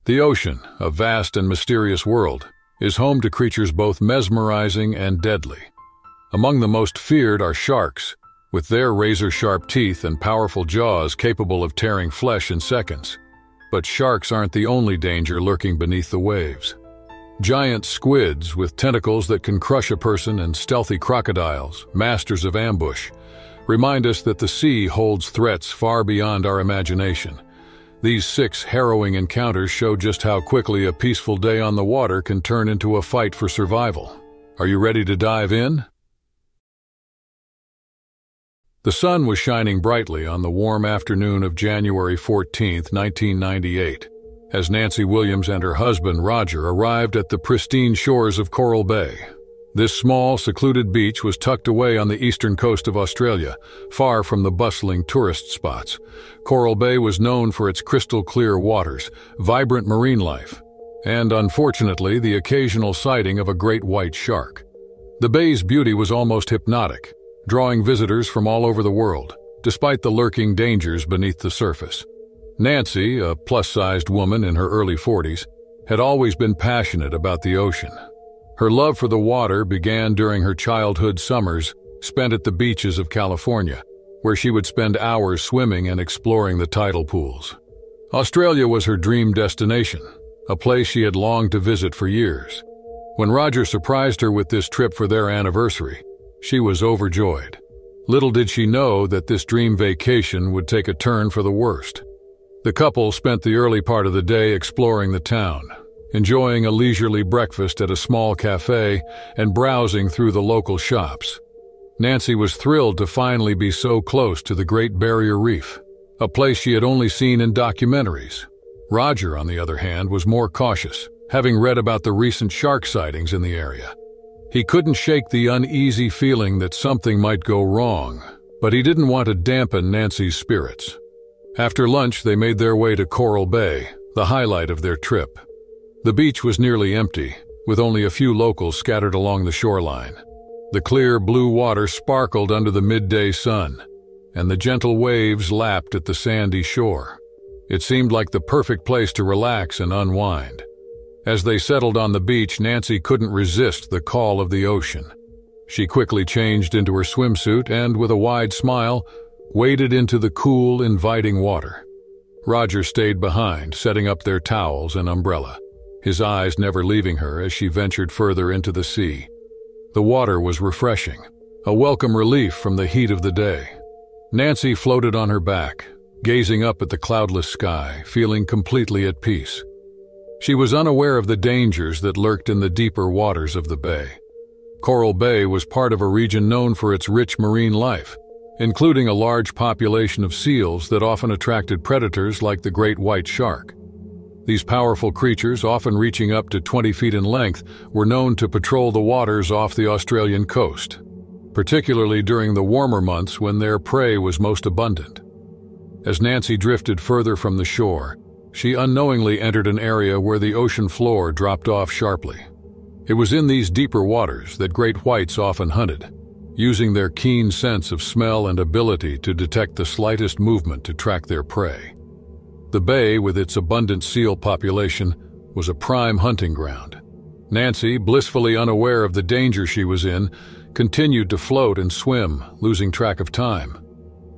The ocean, a vast and mysterious world, is home to creatures both mesmerizing and deadly. Among the most feared are sharks, with their razor-sharp teeth and powerful jaws capable of tearing flesh in seconds. But sharks aren't the only danger lurking beneath the waves. Giant squids with tentacles that can crush a person and stealthy crocodiles, masters of ambush, remind us that the sea holds threats far beyond our imagination. These 6 harrowing encounters show just how quickly a peaceful day on the water can turn into a fight for survival. Are you ready to dive in? The sun was shining brightly on the warm afternoon of January 14, 1998, as Nancy Williams and her husband Roger arrived at the pristine shores of Coral Bay. This small, secluded beach was tucked away on the eastern coast of Australia, far from the bustling tourist spots. Coral Bay was known for its crystal-clear waters, vibrant marine life, and, unfortunately, the occasional sighting of a great white shark. The bay's beauty was almost hypnotic, drawing visitors from all over the world, despite the lurking dangers beneath the surface. Nancy, a plus-sized woman in her early 40s, had always been passionate about the ocean. Her love for the water began during her childhood summers spent at the beaches of California, where she would spend hours swimming and exploring the tidal pools. Australia was her dream destination, a place she had longed to visit for years. When Roger surprised her with this trip for their anniversary, she was overjoyed. Little did she know that this dream vacation would take a turn for the worst. The couple spent the early part of the day exploring the town, enjoying a leisurely breakfast at a small cafe and browsing through the local shops. Nancy was thrilled to finally be so close to the Great Barrier Reef, a place she had only seen in documentaries. Roger, on the other hand, was more cautious, having read about the recent shark sightings in the area. He couldn't shake the uneasy feeling that something might go wrong, but he didn't want to dampen Nancy's spirits. After lunch, they made their way to Coral Bay, the highlight of their trip. The beach was nearly empty, with only a few locals scattered along the shoreline. The clear blue water sparkled under the midday sun, and the gentle waves lapped at the sandy shore. It seemed like the perfect place to relax and unwind. As they settled on the beach, Nancy couldn't resist the call of the ocean. She quickly changed into her swimsuit and, with a wide smile, waded into the cool, inviting water. Roger stayed behind, setting up their towels and umbrella, his eyes never leaving her as she ventured further into the sea. The water was refreshing, a welcome relief from the heat of the day. Nancy floated on her back, gazing up at the cloudless sky, feeling completely at peace. She was unaware of the dangers that lurked in the deeper waters of the bay. Coral Bay was part of a region known for its rich marine life, including a large population of seals that often attracted predators like the great white shark. These powerful creatures, often reaching up to 20 feet in length, were known to patrol the waters off the Australian coast, particularly during the warmer months when their prey was most abundant. As Nancy drifted further from the shore, she unknowingly entered an area where the ocean floor dropped off sharply. It was in these deeper waters that great whites often hunted, using their keen sense of smell and ability to detect the slightest movement to track their prey. The bay, with its abundant seal population, was a prime hunting ground. Nancy, blissfully unaware of the danger she was in, continued to float and swim, losing track of time.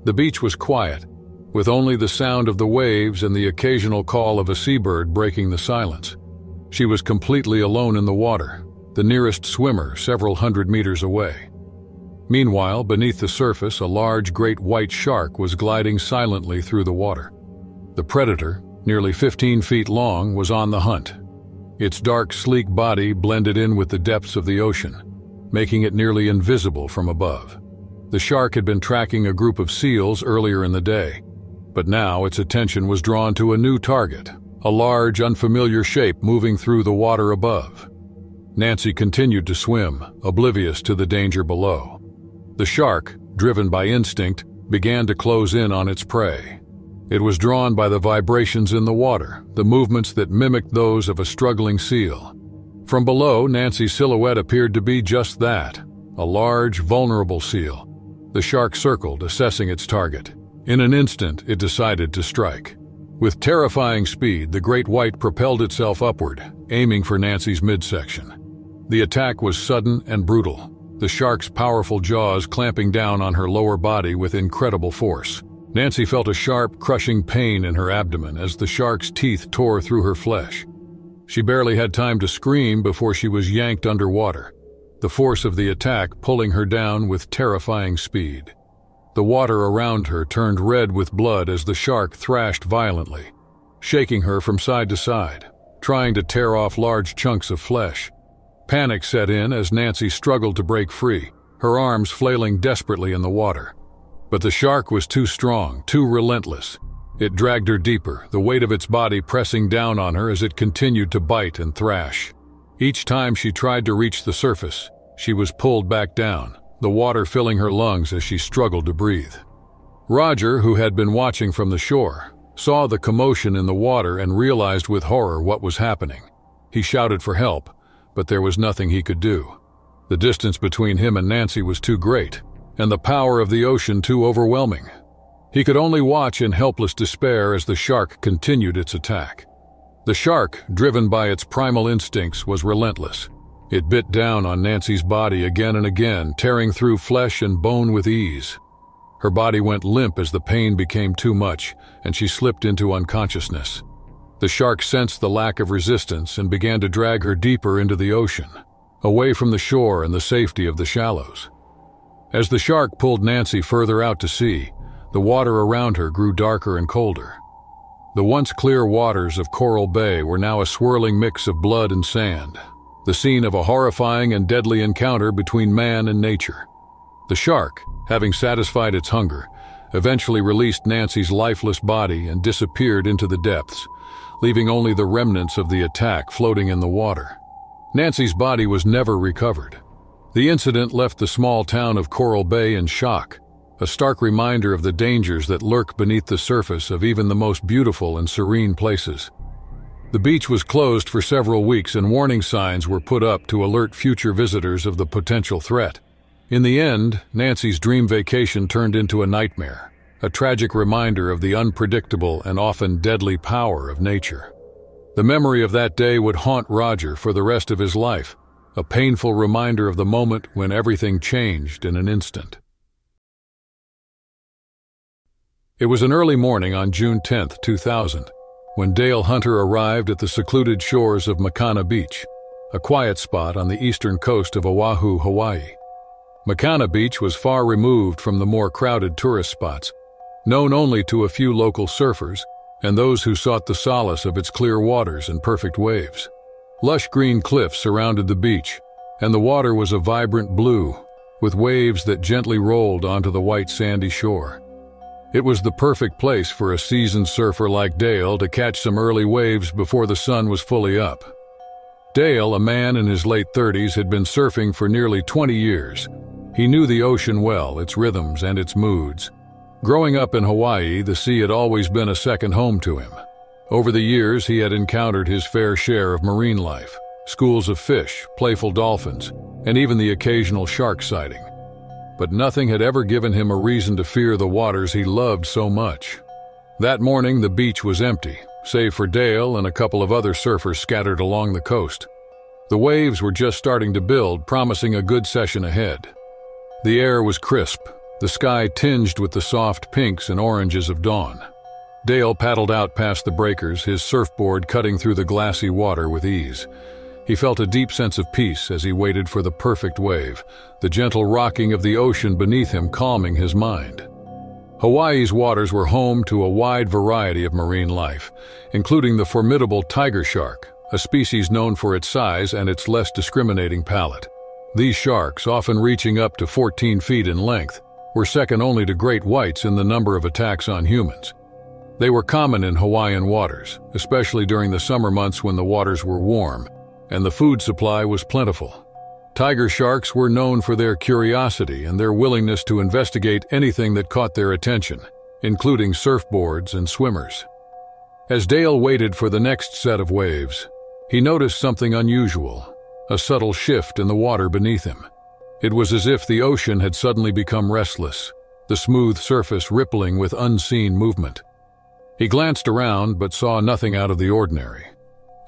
The beach was quiet, with only the sound of the waves and the occasional call of a seabird breaking the silence. She was completely alone in the water, the nearest swimmer several hundred meters away. Meanwhile, beneath the surface, a large great white shark was gliding silently through the water. The predator, nearly 15 feet long, was on the hunt. Its dark, sleek body blended in with the depths of the ocean, making it nearly invisible from above. The shark had been tracking a group of seals earlier in the day, but now its attention was drawn to a new target, a large, unfamiliar shape moving through the water above. Nancy continued to swim, oblivious to the danger below. The shark, driven by instinct, began to close in on its prey. It was drawn by the vibrations in the water, the movements that mimicked those of a struggling seal. From below, Nancy's silhouette appeared to be just that, a large, vulnerable seal. The shark circled, assessing its target. In an instant, it decided to strike. With terrifying speed, the great white propelled itself upward, aiming for Nancy's midsection. The attack was sudden and brutal, the shark's powerful jaws clamping down on her lower body with incredible force. Nancy felt a sharp, crushing pain in her abdomen as the shark's teeth tore through her flesh. She barely had time to scream before she was yanked underwater, the force of the attack pulling her down with terrifying speed. The water around her turned red with blood as the shark thrashed violently, shaking her from side to side, trying to tear off large chunks of flesh. Panic set in as Nancy struggled to break free, her arms flailing desperately in the water. But the shark was too strong, too relentless. It dragged her deeper, the weight of its body pressing down on her as it continued to bite and thrash. Each time she tried to reach the surface, she was pulled back down, the water filling her lungs as she struggled to breathe. Roger, who had been watching from the shore, saw the commotion in the water and realized with horror what was happening. He shouted for help, but there was nothing he could do. The distance between him and Nancy was too great, and the power of the ocean too overwhelming. He could only watch in helpless despair as the shark continued its attack. The shark, driven by its primal instincts, was relentless. It bit down on Nancy's body again and again, tearing through flesh and bone with ease. Her body went limp as the pain became too much, and she slipped into unconsciousness. The shark sensed the lack of resistance and began to drag her deeper into the ocean, away from the shore and the safety of the shallows. As the shark pulled Nancy further out to sea, the water around her grew darker and colder. The once clear waters of Coral Bay were now a swirling mix of blood and sand, the scene of a horrifying and deadly encounter between man and nature. The shark, having satisfied its hunger, eventually released Nancy's lifeless body and disappeared into the depths, leaving only the remnants of the attack floating in the water. Nancy's body was never recovered. The incident left the small town of Coral Bay in shock, a stark reminder of the dangers that lurk beneath the surface of even the most beautiful and serene places. The beach was closed for several weeks and warning signs were put up to alert future visitors of the potential threat. In the end, Nancy's dream vacation turned into a nightmare, a tragic reminder of the unpredictable and often deadly power of nature. The memory of that day would haunt Roger for the rest of his life, a painful reminder of the moment when everything changed in an instant. It was an early morning on June 10, 2000, when Dale Hunter arrived at the secluded shores of Makana Beach, a quiet spot on the eastern coast of Oahu, Hawaii. Makana Beach was far removed from the more crowded tourist spots, known only to a few local surfers and those who sought the solace of its clear waters and perfect waves. Lush green cliffs surrounded the beach, and the water was a vibrant blue, with waves that gently rolled onto the white sandy shore. It was the perfect place for a seasoned surfer like Dale to catch some early waves before the sun was fully up. Dale, a man in his late 30s, had been surfing for nearly 20 years. He knew the ocean well, its rhythms and its moods. Growing up in Hawaii, the sea had always been a second home to him. Over the years, he had encountered his fair share of marine life, schools of fish, playful dolphins, and even the occasional shark sighting. But nothing had ever given him a reason to fear the waters he loved so much. That morning, the beach was empty, save for Dale and a couple of other surfers scattered along the coast. The waves were just starting to build, promising a good session ahead. The air was crisp, the sky tinged with the soft pinks and oranges of dawn. Dale paddled out past the breakers, his surfboard cutting through the glassy water with ease. He felt a deep sense of peace as he waited for the perfect wave, the gentle rocking of the ocean beneath him calming his mind. Hawaii's waters were home to a wide variety of marine life, including the formidable tiger shark, a species known for its size and its less discriminating palate. These sharks, often reaching up to 14 feet in length, were second only to great whites in the number of attacks on humans. They were common in Hawaiian waters, especially during the summer months when the waters were warm and the food supply was plentiful. Tiger sharks were known for their curiosity and their willingness to investigate anything that caught their attention, including surfboards and swimmers. As Dale waited for the next set of waves, he noticed something unusual, a subtle shift in the water beneath him. It was as if the ocean had suddenly become restless, the smooth surface rippling with unseen movement. He glanced around but saw nothing out of the ordinary.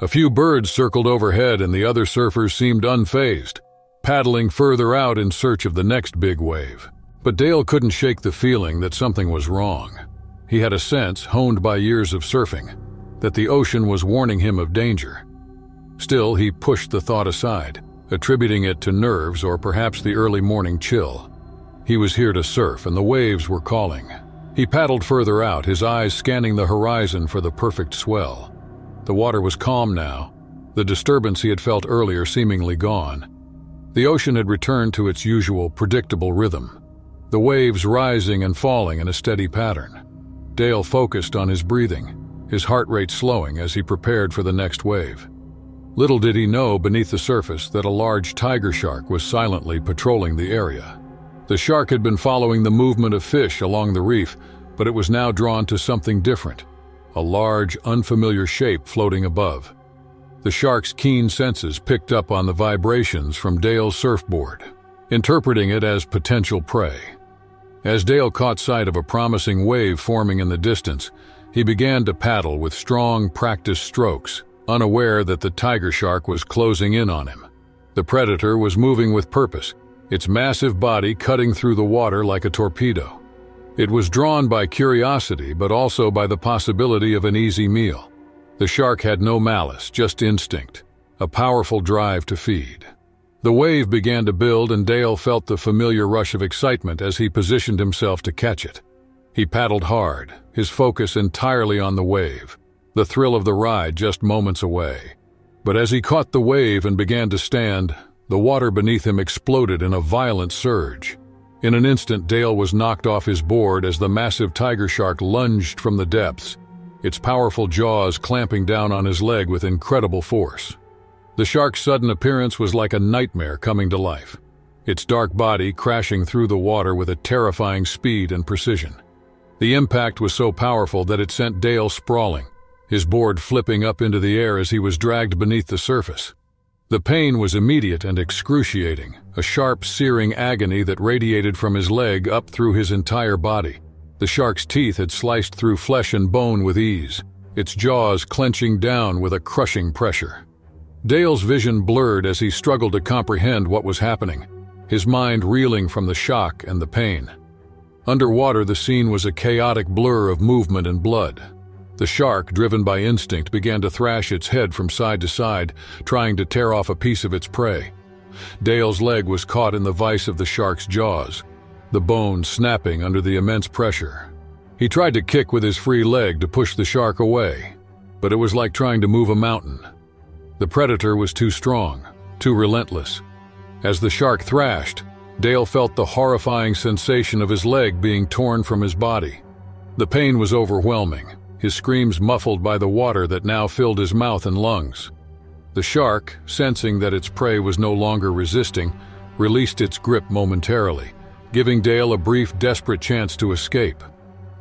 A few birds circled overhead and the other surfers seemed unfazed, paddling further out in search of the next big wave. But Dale couldn't shake the feeling that something was wrong. He had a sense, honed by years of surfing, that the ocean was warning him of danger. Still, he pushed the thought aside, attributing it to nerves or perhaps the early morning chill. He was here to surf and the waves were calling. He paddled further out, his eyes scanning the horizon for the perfect swell. The water was calm now, the disturbance he had felt earlier seemingly gone. The ocean had returned to its usual predictable rhythm, the waves rising and falling in a steady pattern. Dale focused on his breathing, his heart rate slowing as he prepared for the next wave. Little did he know beneath the surface that a large tiger shark was silently patrolling the area. The shark had been following the movement of fish along the reef, but it was now drawn to something different, a large, unfamiliar shape floating above. The shark's keen senses picked up on the vibrations from Dale's surfboard, interpreting it as potential prey. As Dale caught sight of a promising wave forming in the distance, he began to paddle with strong, practiced strokes, unaware that the tiger shark was closing in on him. The predator was moving with purpose, its massive body cutting through the water like a torpedo. It was drawn by curiosity, but also by the possibility of an easy meal. The shark had no malice, just instinct, a powerful drive to feed. The wave began to build and Dale felt the familiar rush of excitement as he positioned himself to catch it. He paddled hard, his focus entirely on the wave, the thrill of the ride just moments away. But as he caught the wave and began to stand, the water beneath him exploded in a violent surge. In an instant, Dale was knocked off his board as the massive tiger shark lunged from the depths, its powerful jaws clamping down on his leg with incredible force. The shark's sudden appearance was like a nightmare coming to life, its dark body crashing through the water with a terrifying speed and precision. The impact was so powerful that it sent Dale sprawling, his board flipping up into the air as he was dragged beneath the surface. The pain was immediate and excruciating, a sharp, searing agony that radiated from his leg up through his entire body. The shark's teeth had sliced through flesh and bone with ease, its jaws clenching down with a crushing pressure. Dale's vision blurred as he struggled to comprehend what was happening, his mind reeling from the shock and the pain. Underwater, the scene was a chaotic blur of movement and blood. The shark, driven by instinct, began to thrash its head from side to side, trying to tear off a piece of its prey. Dale's leg was caught in the vise of the shark's jaws, the bone snapping under the immense pressure. He tried to kick with his free leg to push the shark away, but it was like trying to move a mountain. The predator was too strong, too relentless. As the shark thrashed, Dale felt the horrifying sensation of his leg being torn from his body. The pain was overwhelming, his screams muffled by the water that now filled his mouth and lungs. The shark, sensing that its prey was no longer resisting, released its grip momentarily, giving Dale a brief, desperate chance to escape.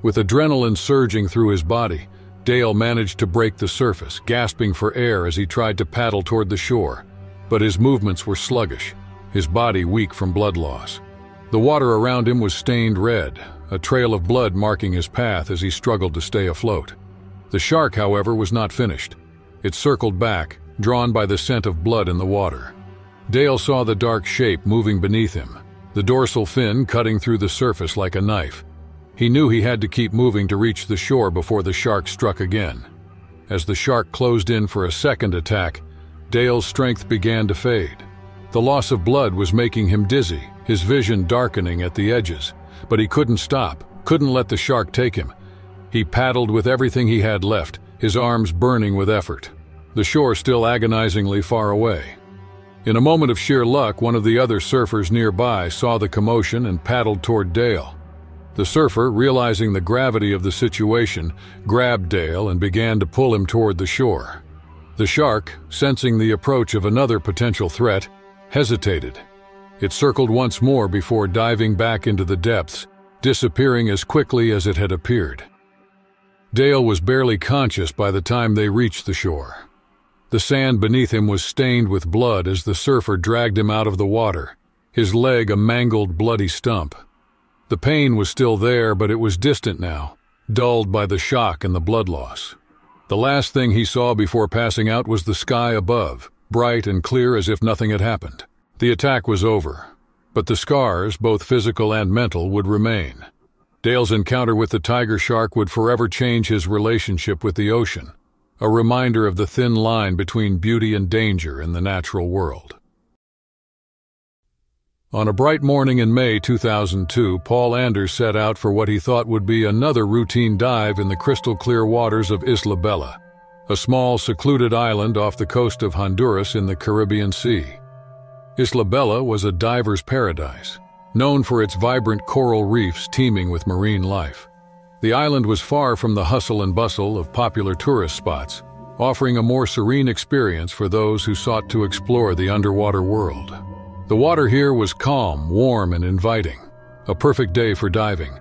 With adrenaline surging through his body, Dale managed to break the surface, gasping for air as he tried to paddle toward the shore. But his movements were sluggish, his body weak from blood loss. The water around him was stained red, a trail of blood marking his path as he struggled to stay afloat. The shark, however, was not finished. It circled back, drawn by the scent of blood in the water. Dale saw the dark shape moving beneath him, the dorsal fin cutting through the surface like a knife. He knew he had to keep moving to reach the shore before the shark struck again. As the shark closed in for a second attack, Dale's strength began to fade. The loss of blood was making him dizzy, his vision darkening at the edges. But he couldn't stop, couldn't let the shark take him. He paddled with everything he had left, his arms burning with effort, the shore still agonizingly far away. In a moment of sheer luck, one of the other surfers nearby saw the commotion and paddled toward Dale. The surfer, realizing the gravity of the situation, grabbed Dale and began to pull him toward the shore. The shark, sensing the approach of another potential threat, hesitated. It circled once more before diving back into the depths, disappearing as quickly as it had appeared. Dale was barely conscious by the time they reached the shore. The sand beneath him was stained with blood as the surfer dragged him out of the water, his leg a mangled, bloody stump. The pain was still there, but it was distant now, dulled by the shock and the blood loss. The last thing he saw before passing out was the sky above, bright and clear as if nothing had happened. The attack was over, but the scars, both physical and mental, would remain. Dale's encounter with the tiger shark would forever change his relationship with the ocean, a reminder of the thin line between beauty and danger in the natural world. On a bright morning in May 2002, Paul Anders set out for what he thought would be another routine dive in the crystal-clear waters of Isla Bella, a small, secluded island off the coast of Honduras in the Caribbean Sea. Isla Bella was a diver's paradise, known for its vibrant coral reefs teeming with marine life. The island was far from the hustle and bustle of popular tourist spots, offering a more serene experience for those who sought to explore the underwater world. The water here was calm, warm, and inviting, a perfect day for diving.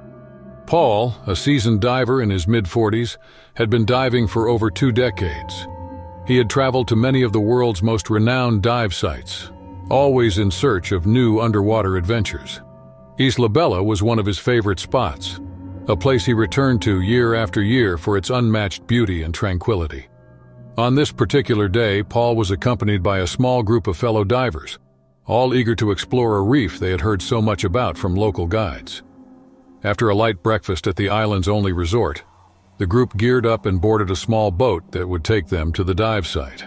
Paul, a seasoned diver in his mid-40s, had been diving for over 2 decades. He had traveled to many of the world's most renowned dive sites, always in search of new underwater adventures. Isla Bella was one of his favorite spots, a place he returned to year after year for its unmatched beauty and tranquility. On this particular day, Paul was accompanied by a small group of fellow divers, all eager to explore a reef they had heard so much about from local guides. After a light breakfast at the island's only resort, the group geared up and boarded a small boat that would take them to the dive site.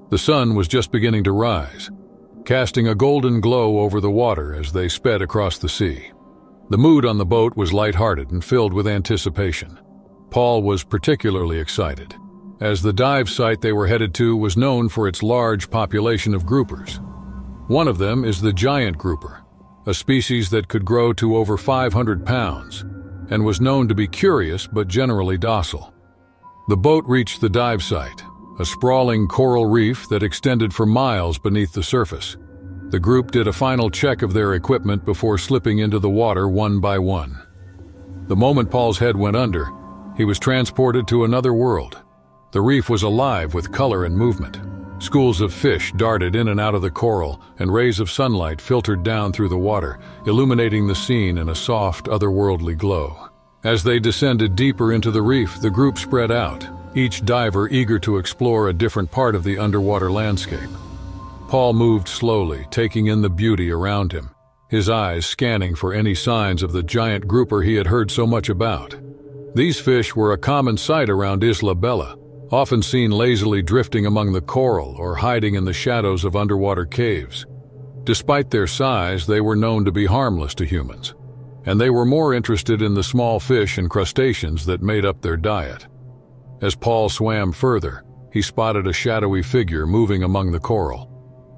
The sun was just beginning to rise, casting a golden glow over the water as they sped across the sea. The mood on the boat was lighthearted and filled with anticipation. Paul was particularly excited, as the dive site they were headed to was known for its large population of groupers. One of them is the giant grouper, a species that could grow to over 500 pounds, and was known to be curious but generally docile. The boat reached the dive site, a sprawling coral reef that extended for miles beneath the surface. The group did a final check of their equipment before slipping into the water one by one. The moment Paul's head went under, he was transported to another world. The reef was alive with color and movement. Schools of fish darted in and out of the coral, and rays of sunlight filtered down through the water, illuminating the scene in a soft, otherworldly glow. As they descended deeper into the reef, the group spread out, each diver eager to explore a different part of the underwater landscape. Paul moved slowly, taking in the beauty around him, his eyes scanning for any signs of the giant grouper he had heard so much about. These fish were a common sight around Isla Bella, often seen lazily drifting among the coral or hiding in the shadows of underwater caves. Despite their size, they were known to be harmless to humans, and they were more interested in the small fish and crustaceans that made up their diet. As Paul swam further, he spotted a shadowy figure moving among the coral.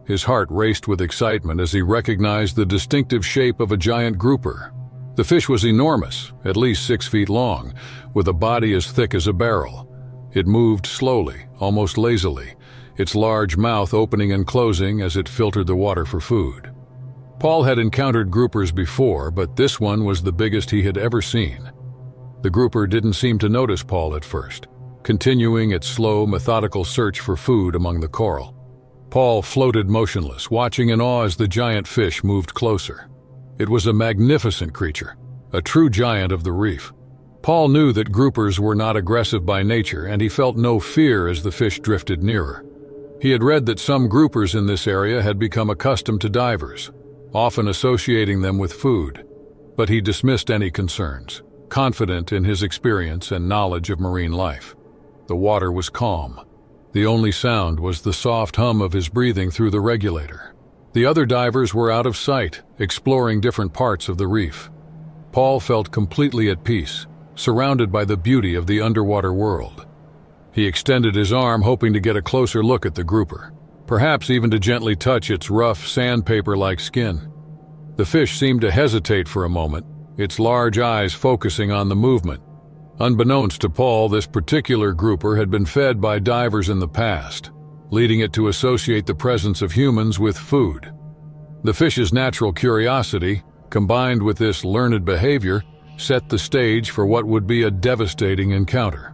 His heart raced with excitement as he recognized the distinctive shape of a giant grouper. The fish was enormous, at least 6 feet long, with a body as thick as a barrel. It moved slowly, almost lazily, its large mouth opening and closing as it filtered the water for food. Paul had encountered groupers before, but this one was the biggest he had ever seen. The grouper didn't seem to notice Paul at first, continuing its slow, methodical search for food among the coral. Paul floated motionless, watching in awe as the giant fish moved closer. It was a magnificent creature, a true giant of the reef. Paul knew that groupers were not aggressive by nature, and he felt no fear as the fish drifted nearer. He had read that some groupers in this area had become accustomed to divers, often associating them with food, but he dismissed any concerns, confident in his experience and knowledge of marine life. The water was calm. The only sound was the soft hum of his breathing through the regulator. The other divers were out of sight, exploring different parts of the reef. Paul felt completely at peace, surrounded by the beauty of the underwater world. He extended his arm, hoping to get a closer look at the grouper, perhaps even to gently touch its rough, sandpaper-like skin. The fish seemed to hesitate for a moment, its large eyes focusing on the movement. Unbeknownst to Paul, this particular grouper had been fed by divers in the past, leading it to associate the presence of humans with food. The fish's natural curiosity, combined with this learned behavior, set the stage for what would be a devastating encounter.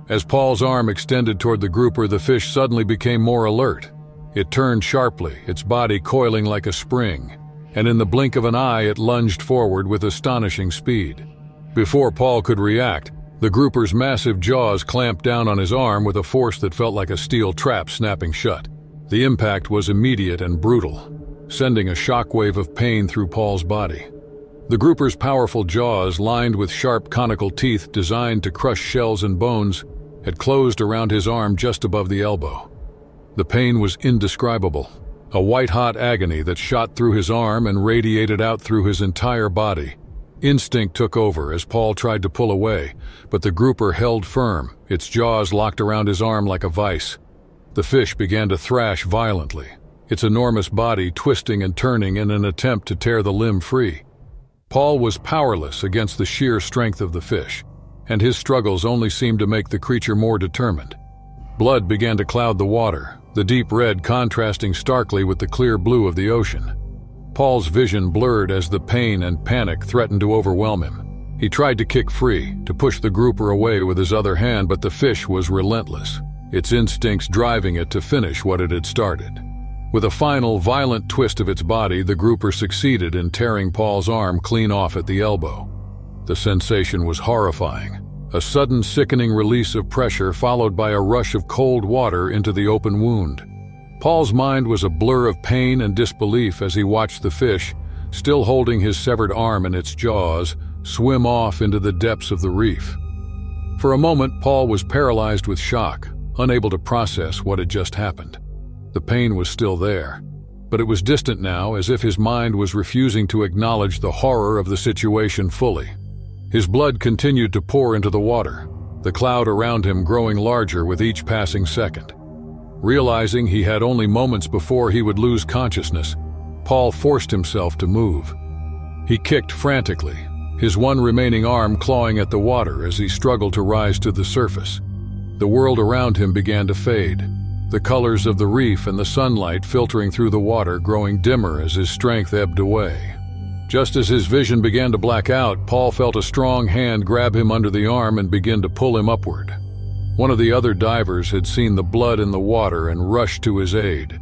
As Paul's arm extended toward the grouper, the fish suddenly became more alert. It turned sharply, its body coiling like a spring, and in the blink of an eye it lunged forward with astonishing speed. Before Paul could react, The grouper's massive jaws clamped down on his arm with a force that felt like a steel trap snapping shut. The impact was immediate and brutal, sending a shockwave of pain through Paul's body. The grouper's powerful jaws, lined with sharp conical teeth designed to crush shells and bones, had closed around his arm just above the elbow. The pain was indescribable, a white-hot agony that shot through his arm and radiated out through his entire body. Instinct took over as Paul tried to pull away, but the grouper held firm, its jaws locked around his arm like a vice. The fish began to thrash violently, its enormous body twisting and turning in an attempt to tear the limb free. Paul was powerless against the sheer strength of the fish, and his struggles only seemed to make the creature more determined. Blood began to cloud the water, the deep red contrasting starkly with the clear blue of the ocean. Paul's vision blurred as the pain and panic threatened to overwhelm him. He tried to kick free, to push the grouper away with his other hand, but the fish was relentless, its instincts driving it to finish what it had started. With a final, violent twist of its body, the grouper succeeded in tearing Paul's arm clean off at the elbow. The sensation was horrifying, a sudden sickening release of pressure followed by a rush of cold water into the open wound. Paul's mind was a blur of pain and disbelief as he watched the fish, still holding his severed arm in its jaws, swim off into the depths of the reef. For a moment, Paul was paralyzed with shock, unable to process what had just happened. The pain was still there, but it was distant now, as if his mind was refusing to acknowledge the horror of the situation fully. His blood continued to pour into the water, the cloud around him growing larger with each passing second. Realizing he had only moments before he would lose consciousness, Paul forced himself to move. He kicked frantically, his one remaining arm clawing at the water as he struggled to rise to the surface. The world around him began to fade, the colors of the reef and the sunlight filtering through the water growing dimmer as his strength ebbed away. Just as his vision began to black out, Paul felt a strong hand grab him under the arm and begin to pull him upward. One of the other divers had seen the blood in the water and rushed to his aid.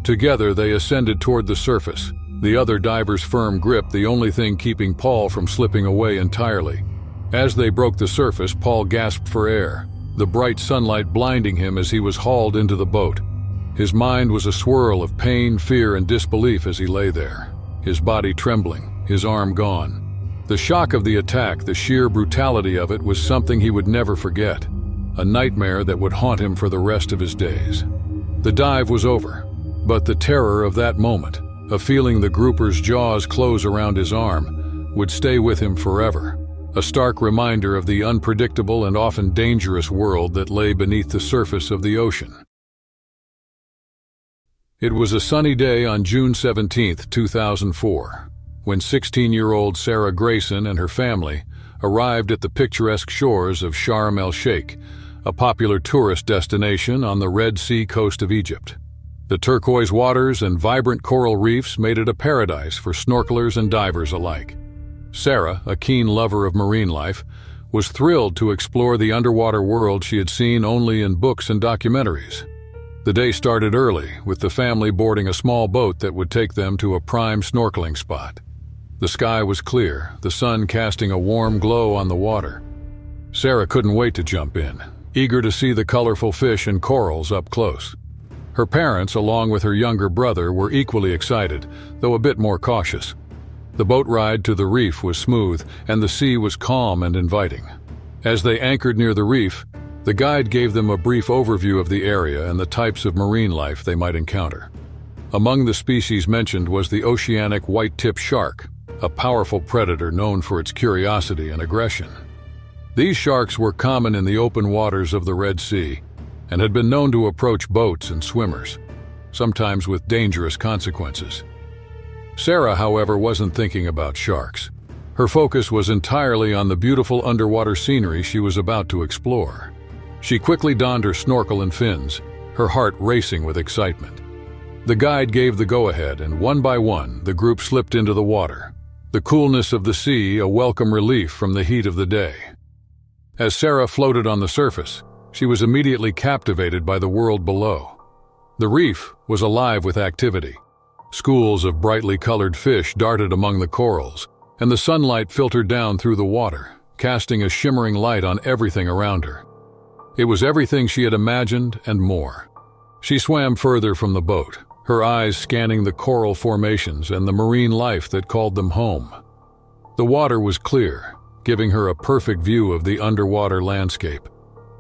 Together they ascended toward the surface, the other diver's firm grip the only thing keeping Paul from slipping away entirely. As they broke the surface, Paul gasped for air, the bright sunlight blinding him as he was hauled into the boat. His mind was a swirl of pain, fear, and disbelief as he lay there, his body trembling, his arm gone. The shock of the attack, the sheer brutality of it, was something he would never forget, a nightmare that would haunt him for the rest of his days. The dive was over, but the terror of that moment, of feeling the grouper's jaws close around his arm, would stay with him forever. A stark reminder of the unpredictable and often dangerous world that lay beneath the surface of the ocean. It was a sunny day on June 17, 2004, when 16-year-old Sarah Grayson and her family arrived at the picturesque shores of Sharm el-Sheikh, a popular tourist destination on the Red Sea coast of Egypt. The turquoise waters and vibrant coral reefs made it a paradise for snorkelers and divers alike. Sarah, a keen lover of marine life, was thrilled to explore the underwater world she had seen only in books and documentaries. The day started early, with the family boarding a small boat that would take them to a prime snorkeling spot. The sky was clear, the sun casting a warm glow on the water. Sarah couldn't wait to jump in, eager to see the colorful fish and corals up close. Her parents, along with her younger brother, were equally excited, though a bit more cautious. The boat ride to the reef was smooth, and the sea was calm and inviting. As they anchored near the reef, the guide gave them a brief overview of the area and the types of marine life they might encounter. Among the species mentioned was the oceanic white-tip shark, a powerful predator known for its curiosity and aggression. These sharks were common in the open waters of the Red Sea and had been known to approach boats and swimmers, sometimes with dangerous consequences. Sarah, however, wasn't thinking about sharks. Her focus was entirely on the beautiful underwater scenery she was about to explore. She quickly donned her snorkel and fins, her heart racing with excitement. The guide gave the go-ahead, and one by one, the group slipped into the water, the coolness of the sea a welcome relief from the heat of the day. As Sarah floated on the surface, she was immediately captivated by the world below. The reef was alive with activity. Schools of brightly colored fish darted among the corals, and the sunlight filtered down through the water, casting a shimmering light on everything around her. It was everything she had imagined and more. She swam further from the boat, her eyes scanning the coral formations and the marine life that called them home. The water was clear, giving her a perfect view of the underwater landscape.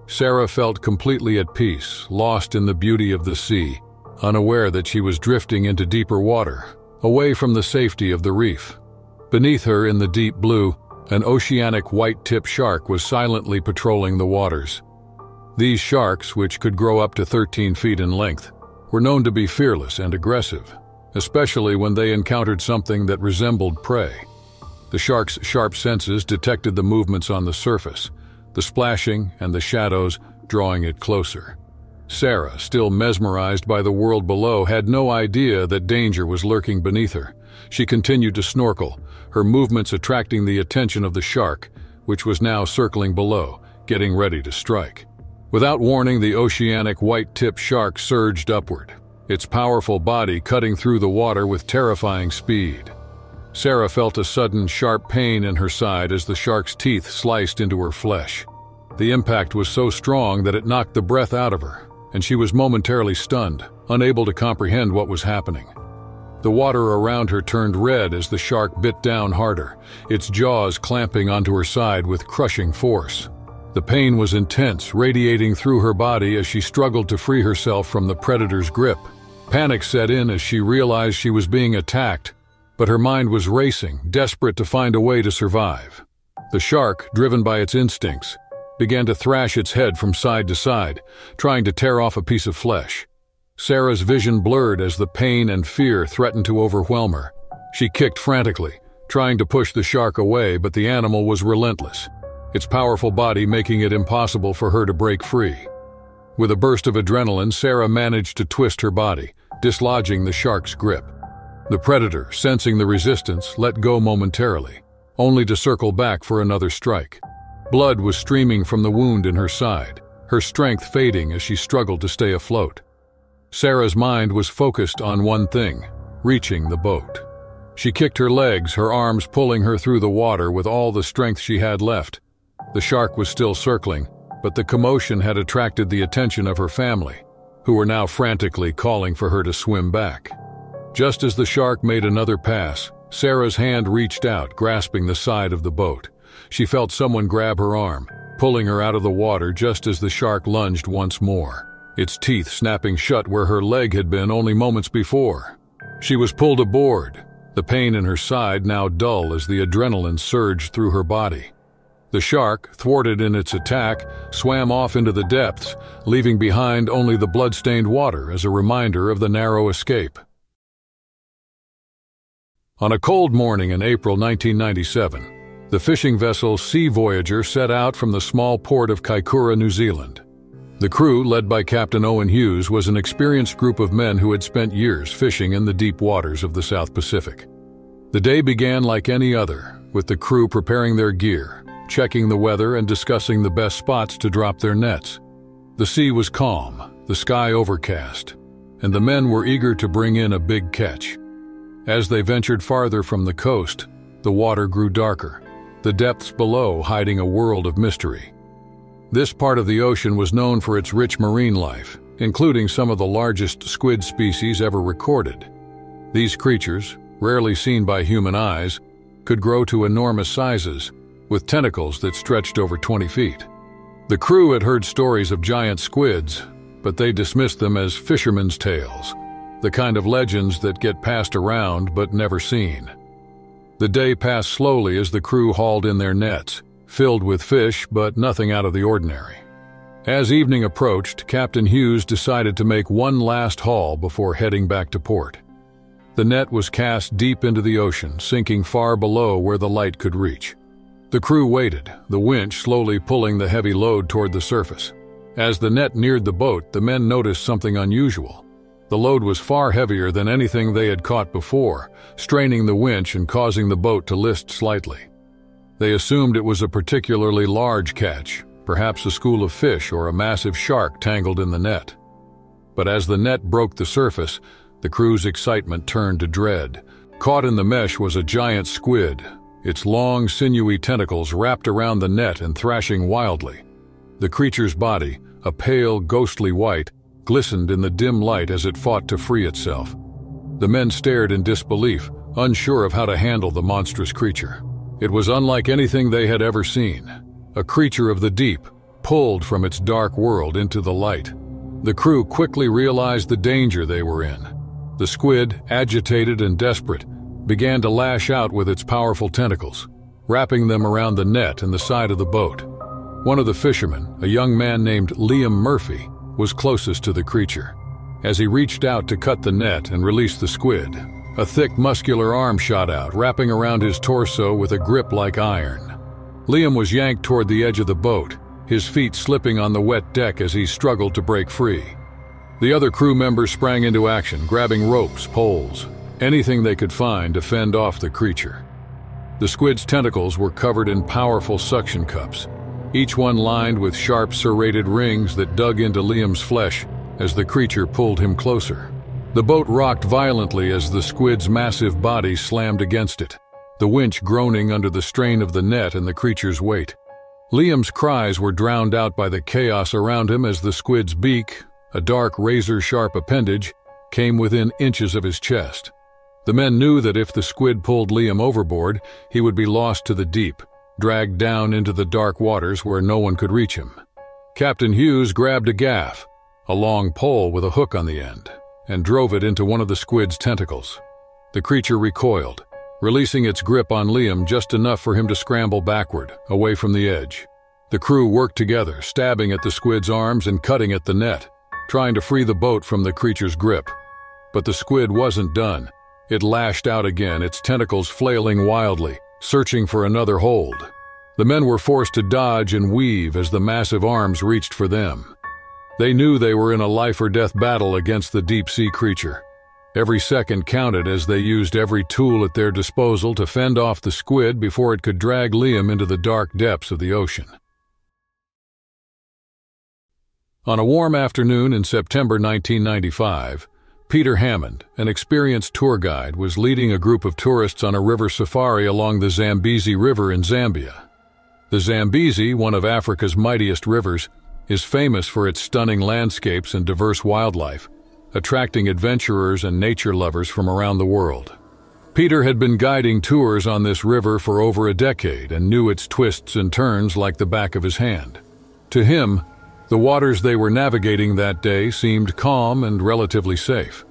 Sarah felt completely at peace, lost in the beauty of the sea, unaware that she was drifting into deeper water, away from the safety of the reef. Beneath her in the deep blue, an oceanic white-tip shark was silently patrolling the waters. These sharks, which could grow up to 13 feet in length, were known to be fearless and aggressive, especially when they encountered something that resembled prey. The shark's sharp senses detected the movements on the surface, the splashing and the shadows drawing it closer. Sarah, still mesmerized by the world below, had no idea that danger was lurking beneath her. She continued to snorkel, her movements attracting the attention of the shark, which was now circling below, getting ready to strike. Without warning, the oceanic white-tip shark surged upward, its powerful body cutting through the water with terrifying speed. Sarah felt a sudden, sharp pain in her side as the shark's teeth sliced into her flesh. The impact was so strong that it knocked the breath out of her, and she was momentarily stunned, unable to comprehend what was happening. The water around her turned red as the shark bit down harder, its jaws clamping onto her side with crushing force. The pain was intense, radiating through her body as she struggled to free herself from the predator's grip. Panic set in as she realized she was being attacked, but her mind was racing, desperate to find a way to survive. The shark, driven by its instincts, began to thrash its head from side to side, trying to tear off a piece of flesh. Sarah's vision blurred as the pain and fear threatened to overwhelm her. She kicked frantically, trying to push the shark away, but the animal was relentless, its powerful body making it impossible for her to break free. With a burst of adrenaline, Sarah managed to twist her body, dislodging the shark's grip. The predator, sensing the resistance, let go momentarily, only to circle back for another strike. Blood was streaming from the wound in her side, her strength fading as she struggled to stay afloat. Sarah's mind was focused on one thing: reaching the boat. She kicked her legs, her arms pulling her through the water with all the strength she had left. The shark was still circling, but the commotion had attracted the attention of her family, who were now frantically calling for her to swim back. Just as the shark made another pass, Sarah's hand reached out, grasping the side of the boat. She felt someone grab her arm, pulling her out of the water just as the shark lunged once more, its teeth snapping shut where her leg had been only moments before. She was pulled aboard, the pain in her side now dull as the adrenaline surged through her body. The shark, thwarted in its attack, swam off into the depths, leaving behind only the blood-stained water as a reminder of the narrow escape. On a cold morning in April 1997, the fishing vessel Sea Voyager set out from the small port of Kaikoura, New Zealand. The crew, led by Captain Owen Hughes, was an experienced group of men who had spent years fishing in the deep waters of the South Pacific. The day began like any other, with the crew preparing their gear, checking the weather and discussing the best spots to drop their nets. The sea was calm, the sky overcast, and the men were eager to bring in a big catch. As they ventured farther from the coast, the water grew darker, the depths below hiding a world of mystery. This part of the ocean was known for its rich marine life, including some of the largest squid species ever recorded. These creatures, rarely seen by human eyes, could grow to enormous sizes, with tentacles that stretched over 20 feet. The crew had heard stories of giant squids, but they dismissed them as fishermen's tales, the kind of legends that get passed around but never seen. The day passed slowly as the crew hauled in their nets, filled with fish but nothing out of the ordinary. As evening approached, Captain Hughes decided to make one last haul before heading back to port. The net was cast deep into the ocean, sinking far below where the light could reach. The crew waited, the winch slowly pulling the heavy load toward the surface. As the net neared the boat, the men noticed something unusual. The load was far heavier than anything they had caught before, straining the winch and causing the boat to list slightly. They assumed it was a particularly large catch, perhaps a school of fish or a massive shark tangled in the net. But as the net broke the surface, the crew's excitement turned to dread. Caught in the mesh was a giant squid, its long, sinewy tentacles wrapped around the net and thrashing wildly. The creature's body, a pale, ghostly white, glistened in the dim light as it fought to free itself. The men stared in disbelief, unsure of how to handle the monstrous creature. It was unlike anything they had ever seen. A creature of the deep, pulled from its dark world into the light. The crew quickly realized the danger they were in. The squid, agitated and desperate, began to lash out with its powerful tentacles, wrapping them around the net and the side of the boat. One of the fishermen, a young man named Liam Murphy, was closest to the creature. As he reached out to cut the net and release the squid, a thick, muscular arm shot out, wrapping around his torso with a grip like iron. Liam was yanked toward the edge of the boat, his feet slipping on the wet deck as he struggled to break free. The other crew members sprang into action, grabbing ropes, poles, anything they could find to fend off the creature. The squid's tentacles were covered in powerful suction cups, each one lined with sharp serrated rings that dug into Liam's flesh as the creature pulled him closer. The boat rocked violently as the squid's massive body slammed against it, the winch groaning under the strain of the net and the creature's weight. Liam's cries were drowned out by the chaos around him as the squid's beak, a dark razor-sharp appendage, came within inches of his chest. The men knew that if the squid pulled Liam overboard, he would be lost to the deep, dragged down into the dark waters where no one could reach him. Captain Hughes grabbed a gaff, a long pole with a hook on the end, and drove it into one of the squid's tentacles. The creature recoiled, releasing its grip on Liam just enough for him to scramble backward, away from the edge. The crew worked together, stabbing at the squid's arms and cutting at the net, trying to free the boat from the creature's grip. But the squid wasn't done. It lashed out again, its tentacles flailing wildly, searching for another hold. The men were forced to dodge and weave as the massive arms reached for them. They knew they were in a life-or-death battle against the deep-sea creature. Every second counted as they used every tool at their disposal to fend off the squid before it could drag Liam into the dark depths of the ocean. On a warm afternoon in September 1995, Peter Hammond, an experienced tour guide, was leading a group of tourists on a river safari along the Zambezi River in Zambia. The Zambezi, one of Africa's mightiest rivers, is famous for its stunning landscapes and diverse wildlife, attracting adventurers and nature lovers from around the world. Peter had been guiding tours on this river for over a decade and knew its twists and turns like the back of his hand. To him, the waters they were navigating that day seemed calm and relatively safe.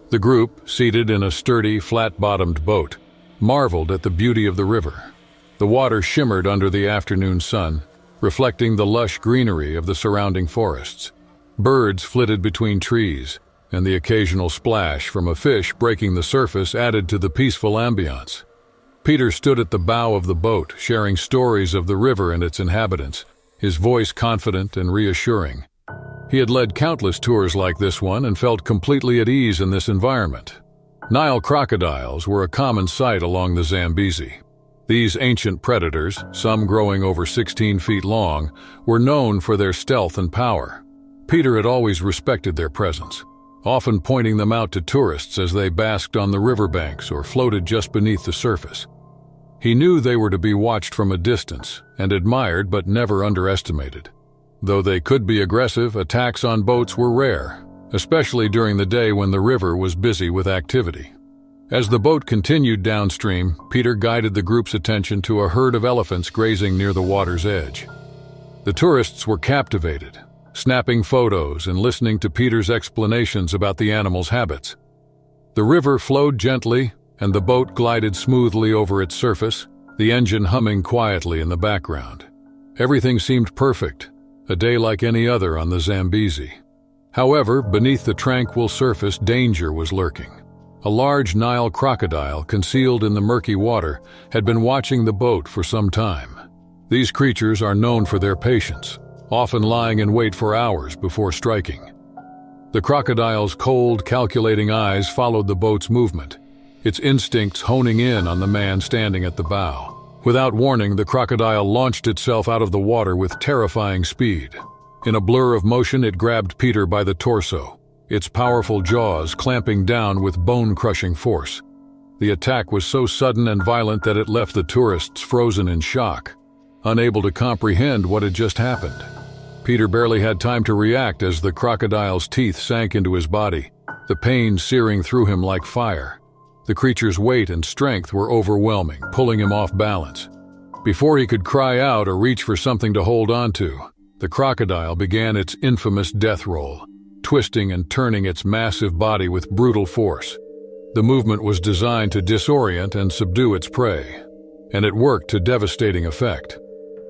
The group, seated in a sturdy, flat-bottomed boat, marveled at the beauty of the river. The water shimmered under the afternoon sun, reflecting the lush greenery of the surrounding forests. Birds flitted between trees, and the occasional splash from a fish breaking the surface added to the peaceful ambiance. Peter stood at the bow of the boat, sharing stories of the river and its inhabitants, his voice confident and reassuring. He had led countless tours like this one and felt completely at ease in this environment. Nile crocodiles were a common sight along the Zambezi. These ancient predators, some growing over 16 feet long, were known for their stealth and power. Peter had always respected their presence, often pointing them out to tourists as they basked on the riverbanks or floated just beneath the surface. He knew they were to be watched from a distance and admired but never underestimated. Though they could be aggressive, attacks on boats were rare, especially during the day when the river was busy with activity. As the boat continued downstream, Peter guided the group's attention to a herd of elephants grazing near the water's edge. The tourists were captivated, snapping photos and listening to Peter's explanations about the animals' habits. The river flowed gently, and the boat glided smoothly over its surface, the engine humming quietly in the background. Everything seemed perfect, a day like any other on the Zambezi. However, beneath the tranquil surface, danger was lurking. A large Nile crocodile, concealed in the murky water, had been watching the boat for some time. These creatures are known for their patience, often lying in wait for hours before striking. The crocodile's cold, calculating eyes followed the boat's movement, its instincts honing in on the man standing at the bow. Without warning, the crocodile launched itself out of the water with terrifying speed. In a blur of motion, it grabbed Peter by the torso, its powerful jaws clamping down with bone-crushing force. The attack was so sudden and violent that it left the tourists frozen in shock, unable to comprehend what had just happened. Peter barely had time to react as the crocodile's teeth sank into his body, the pain searing through him like fire. The creature's weight and strength were overwhelming, pulling him off balance. Before he could cry out or reach for something to hold on to, the crocodile began its infamous death roll, twisting and turning its massive body with brutal force. The movement was designed to disorient and subdue its prey, and it worked to devastating effect.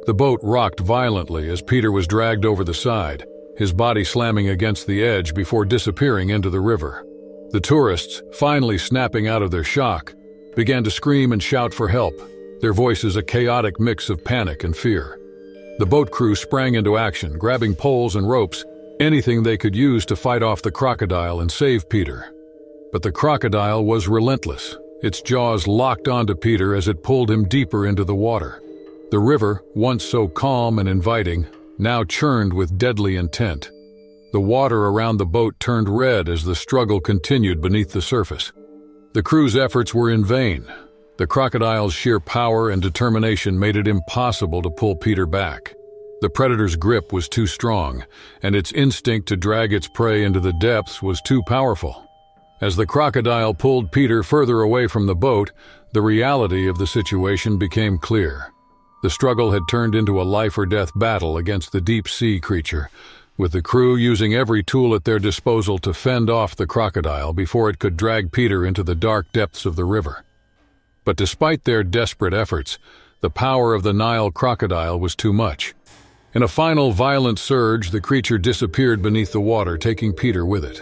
The boat rocked violently as Peter was dragged over the side, his body slamming against the edge before disappearing into the river. The tourists, finally snapping out of their shock, began to scream and shout for help, their voices a chaotic mix of panic and fear. The boat crew sprang into action, grabbing poles and ropes, anything they could use to fight off the crocodile and save Peter. But the crocodile was relentless, its jaws locked onto Peter as it pulled him deeper into the water. The river, once so calm and inviting, now churned with deadly intent. The water around the boat turned red as the struggle continued beneath the surface. The crew's efforts were in vain. The crocodile's sheer power and determination made it impossible to pull Peter back. The predator's grip was too strong, and its instinct to drag its prey into the depths was too powerful. As the crocodile pulled Peter further away from the boat, the reality of the situation became clear. The struggle had turned into a life-or-death battle against the deep-sea creature, with the crew using every tool at their disposal to fend off the crocodile before it could drag Peter into the dark depths of the river. But despite their desperate efforts, the power of the Nile crocodile was too much. In a final violent surge, the creature disappeared beneath the water, taking Peter with it.